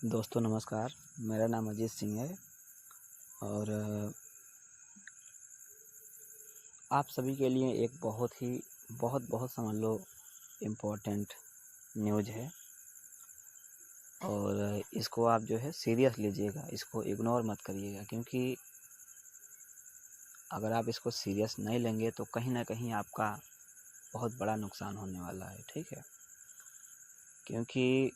दोस्तों नमस्कार। मेरा नाम अजीत सिंह है और आप सभी के लिए एक बहुत समझ लो इम्पोर्टेंट न्यूज़ है और इसको आप जो है सीरियस लीजिएगा, इसको इग्नोर मत करिएगा, क्योंकि अगर आप इसको सीरियस नहीं लेंगे तो कहीं ना कहीं आपका बहुत बड़ा नुकसान होने वाला है। ठीक है, क्योंकि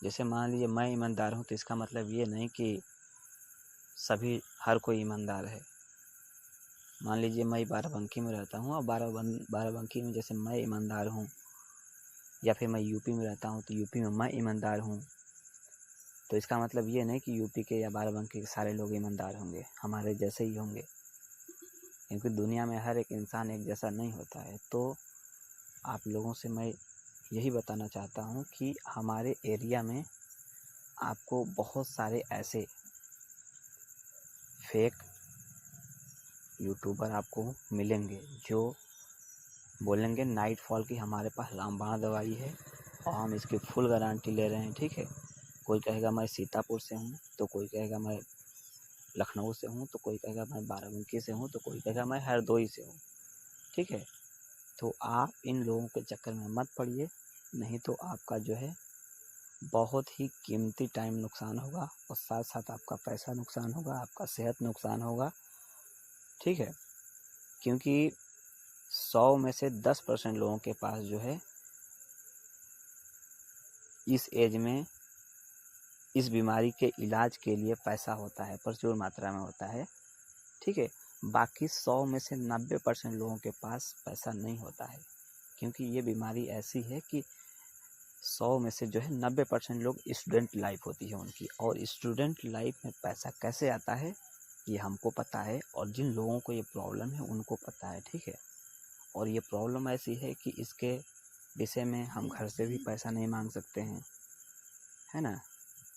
जैसे मान लीजिए मैं ईमानदार हूँ तो इसका मतलब ये नहीं कि हर कोई ईमानदार है। मान लीजिए मैं बाराबंकी में रहता हूँ और बाराबंकी में जैसे मैं ईमानदार हूँ, या फिर मैं यूपी में रहता हूँ तो यूपी में मैं ईमानदार हूँ, तो इसका मतलब ये नहीं कि यूपी के या बाराबंकी के सारे लोग ईमानदार होंगे, हमारे जैसे ही होंगे, क्योंकि दुनिया में हर एक इंसान एक जैसा नहीं होता है। तो आप लोगों से मैं यही बताना चाहता हूँ कि हमारे एरिया में आपको बहुत सारे ऐसे फेक यूट्यूबर आपको मिलेंगे जो बोलेंगे नाइट फॉल की हमारे पास रामबाण दवाई है और हम इसकी फुल गारंटी ले रहे हैं। ठीक है, कोई कहेगा मैं सीतापुर से हूँ, तो कोई कहेगा मैं लखनऊ से हूँ, तो कोई कहेगा मैं बाराबंकी से हूँ, तो कोई कहेगा मैं हरदोई से हूँ। ठीक है, तो आप इन लोगों के चक्कर में मत पड़िए, नहीं तो आपका जो है बहुत ही कीमती टाइम नुकसान होगा और साथ साथ आपका पैसा नुकसान होगा, आपका सेहत नुकसान होगा। ठीक है, क्योंकि 100 में से 10% लोगों के पास जो है इस एज में इस बीमारी के इलाज के लिए पैसा होता है, प्रचुर मात्रा में होता है। ठीक है, बाकी 100 में से 90% लोगों के पास पैसा नहीं होता है, क्योंकि ये बीमारी ऐसी है कि 100 में से जो है 90% लोग स्टूडेंट लाइफ होती है उनकी, और स्टूडेंट लाइफ में पैसा कैसे आता है ये हमको पता है, और जिन लोगों को ये प्रॉब्लम है उनको पता है। ठीक है, और ये प्रॉब्लम ऐसी है कि इसके विषय में हम घर से भी पैसा नहीं मांग सकते हैं, है ना,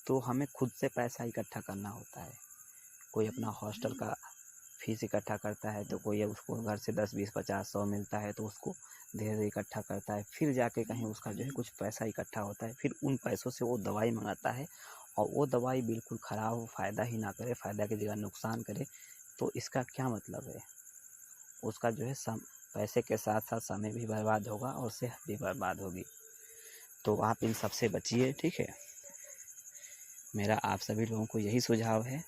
तो हमें खुद से पैसा इकट्ठा करना होता है। कोई अपना हॉस्टल का फीस इकट्ठा करता है, तो कोई उसको घर से 10 20 50 100 मिलता है तो उसको धीरे धीरे इकट्ठा करता है, फिर जाके कहीं उसका जो है कुछ पैसा इकट्ठा होता है, फिर उन पैसों से वो दवाई मंगाता है, और वो दवाई बिल्कुल ख़राब हो, फ़ायदा ही ना करे, फ़ायदा की जगह नुकसान करे, तो इसका क्या मतलब है। उसका जो है पैसे के साथ साथ समय भी बर्बाद होगा और सेहत भी बर्बाद होगी। तो आप इन सब से बचिए। ठीक है, मेरा आप सभी लोगों को यही सुझाव है,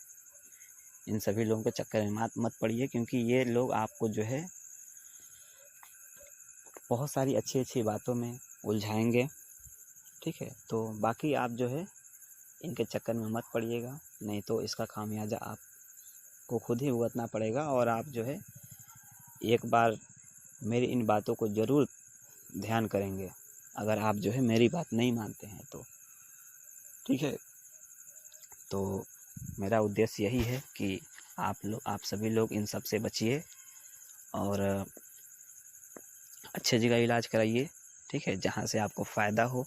इन सभी लोगों के चक्कर में मत पड़िए, क्योंकि ये लोग आपको जो है बहुत सारी अच्छी अच्छी बातों में उलझाएंगे। ठीक है, तो बाकी आप जो है इनके चक्कर में मत पड़िएगा, नहीं तो इसका खामियाजा आपको खुद ही भुगतना पड़ेगा, और आप जो है एक बार मेरी इन बातों को ज़रूर ध्यान करेंगे अगर आप जो है मेरी बात नहीं मानते हैं तो। ठीक है, तो मेरा उद्देश्य यही है कि आप सभी लोग इन सब से बचिए और अच्छे जगह इलाज कराइए। ठीक है, जहाँ से आपको फ़ायदा हो।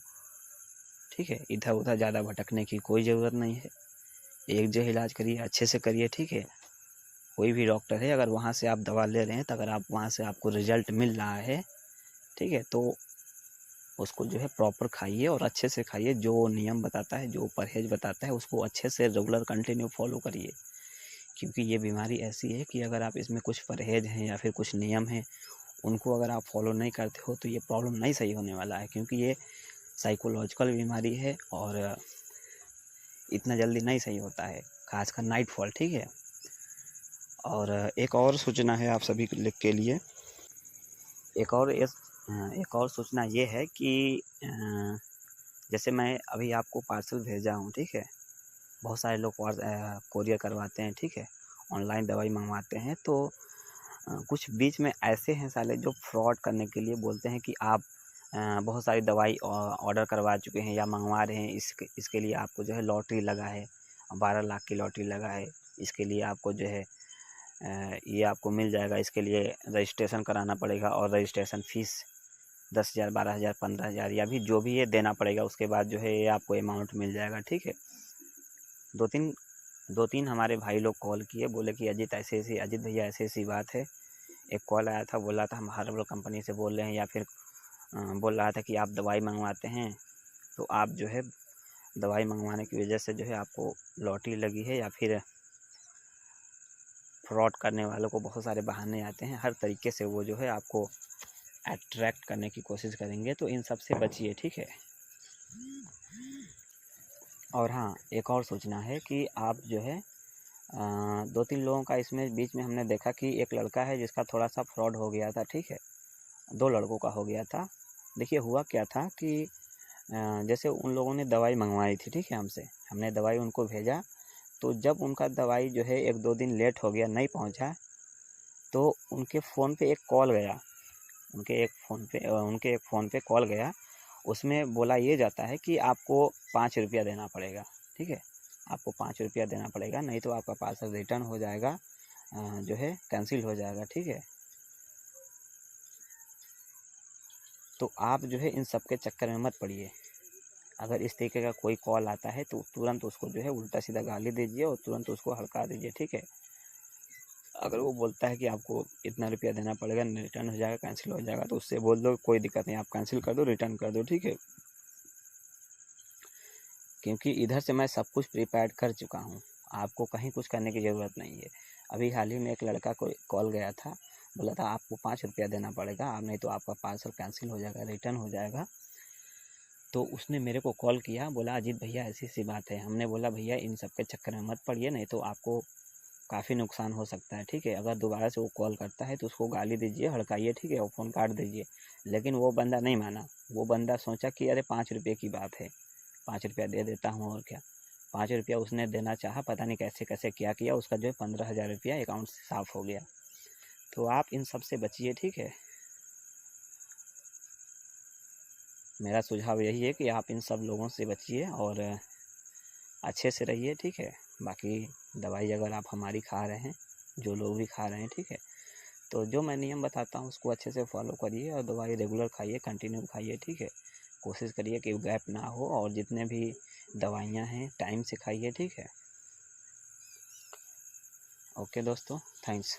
ठीक है, इधर उधर ज़्यादा भटकने की कोई ज़रूरत नहीं है, एक जगह इलाज करिए, अच्छे से करिए। ठीक है, कोई भी डॉक्टर है, अगर वहाँ से आप दवा ले रहे हैं तो अगर आप वहाँ से आपको रिजल्ट मिल रहा है, ठीक है, तो उसको जो है प्रॉपर खाइए और अच्छे से खाइए, जो नियम बताता है, जो परहेज बताता है उसको अच्छे से रेगुलर कंटिन्यू फॉलो करिए, क्योंकि ये बीमारी ऐसी है कि अगर आप इसमें कुछ परहेज हैं या फिर कुछ नियम हैं उनको अगर आप फॉलो नहीं करते हो तो ये प्रॉब्लम नहीं सही होने वाला है, क्योंकि ये साइकोलॉजिकल बीमारी है और इतना जल्दी नहीं सही होता है, खासकर नाइट फॉल। ठीक है, और एक और सूचना है आप सभी के लिए, एक और सूचना ये है कि जैसे मैं अभी आपको पार्सल भेजा हूँ। ठीक है, बहुत सारे लोग कोरियर करवाते हैं। ठीक है, ऑनलाइन दवाई मंगवाते हैं, तो कुछ बीच में ऐसे हैं साले जो फ्रॉड करने के लिए बोलते हैं कि आप बहुत सारी दवाई ऑर्डर करवा चुके हैं या मंगवा रहे हैं, इसके लिए आपको जो है लॉटरी लगा है, 12 लाख की लॉटरी लगा है, इसके लिए आपको जो है ये आपको मिल जाएगा, इसके लिए रजिस्ट्रेशन कराना पड़ेगा और रजिस्ट्रेशन फ़ीस 10,000 12,000 15,000 या भी जो भी ये देना पड़ेगा, उसके बाद जो है ये आपको अमाउंट मिल जाएगा। ठीक है, दो तीन हमारे भाई लोग कॉल किए, बोले कि अजीत भैया ऐसी ऐसी बात है। एक कॉल आया था, बोला था हम हर्बल कंपनी से बोल रहे हैं, या फिर बोल रहा था कि आप दवाई मंगवाते हैं तो आप जो है दवाई मंगवाने की वजह से जो है आपको लॉटरी लगी है या फिर फ्रॉड करने वालों को बहुत सारे बहाने आते हैं, हर तरीके से वो जो है आपको अट्रैक्ट करने की कोशिश करेंगे, तो इन सब से बचिए, ठीक है। और हाँ, एक और सूचना है कि आप जो है 2-3 लोगों का इसमें बीच में हमने देखा कि एक लड़का है जिसका थोड़ा सा फ्रॉड हो गया था, ठीक है। 2 लड़कों का हो गया था। देखिए हुआ क्या था कि जैसे उन लोगों ने दवाई मंगवाई थी, ठीक है, हमने दवाई उनको भेजा, तो जब उनका दवाई जो है 1-2 दिन लेट हो गया, नहीं पहुंचा, तो उनके फ़ोन पे एक कॉल गया, उनके एक फ़ोन पे कॉल गया। उसमें बोला ये जाता है कि आपको 5 रुपया देना पड़ेगा, ठीक है, आपको 5 रुपया देना पड़ेगा, नहीं तो आपका पार्सल रिटर्न हो जाएगा, जो है कैंसिल हो जाएगा, ठीक है। तो आप जो है इन सब के चक्कर में मत पड़िए। अगर इस तरीके का कोई कॉल आता है तो तुरंत उसको जो है उल्टा सीधा गाली दीजिए और तुरंत उसको हड़का दीजिए, ठीक है। अगर वो बोलता है कि आपको इतना रुपया देना पड़ेगा, रिटर्न हो जाएगा, कैंसिल हो जाएगा, तो उससे बोल दो कोई दिक्कत नहीं, आप कैंसिल कर दो, रिटर्न कर दो, ठीक है। क्योंकि इधर से मैं सब कुछ प्रिपेयर कर चुका हूँ, आपको कहीं कुछ करने की ज़रूरत नहीं है। अभी हाल ही में एक लड़का को कॉल गया था, बोला था आपको 5 रुपया देना पड़ेगा, आप नहीं तो आपका पार्सल कैंसिल हो जाएगा, रिटर्न हो जाएगा। तो उसने मेरे को कॉल किया, बोला अजीत भैया ऐसी सी बात है। हमने बोला भैया इन सब के चक्कर में मत पड़िए, नहीं तो आपको काफ़ी नुकसान हो सकता है, ठीक है। अगर दोबारा से वो कॉल करता है तो उसको गाली दीजिए, हड़काइए, ठीक है, वो फ़ोन काट दीजिए। लेकिन वो बंदा नहीं माना, वो बंदा सोचा कि अरे 5 रुपये की बात है, 5 रुपया दे देता हूँ और क्या। 5 रुपया उसने देना चाहा, पता नहीं कैसे कैसे क्या किया, उसका जो है 15,000 रुपया अकाउंट से साफ़ हो गया। तो आप इन सब से बचिए, ठीक है। मेरा सुझाव यही है कि आप इन सब लोगों से बचिए और अच्छे से रहिए, ठीक है। बाकी दवाई अगर आप हमारी खा रहे हैं, जो लोग भी खा रहे हैं, ठीक है, तो जो मैं नियम बताता हूँ उसको अच्छे से फॉलो करिए और दवाई रेगुलर खाइए, कंटिन्यू खाइए, ठीक है। कोशिश करिए कि गैप ना हो और जितने भी दवाइयाँ हैं टाइम से खाइए, ठीक है। ओके दोस्तों, थैंक्स।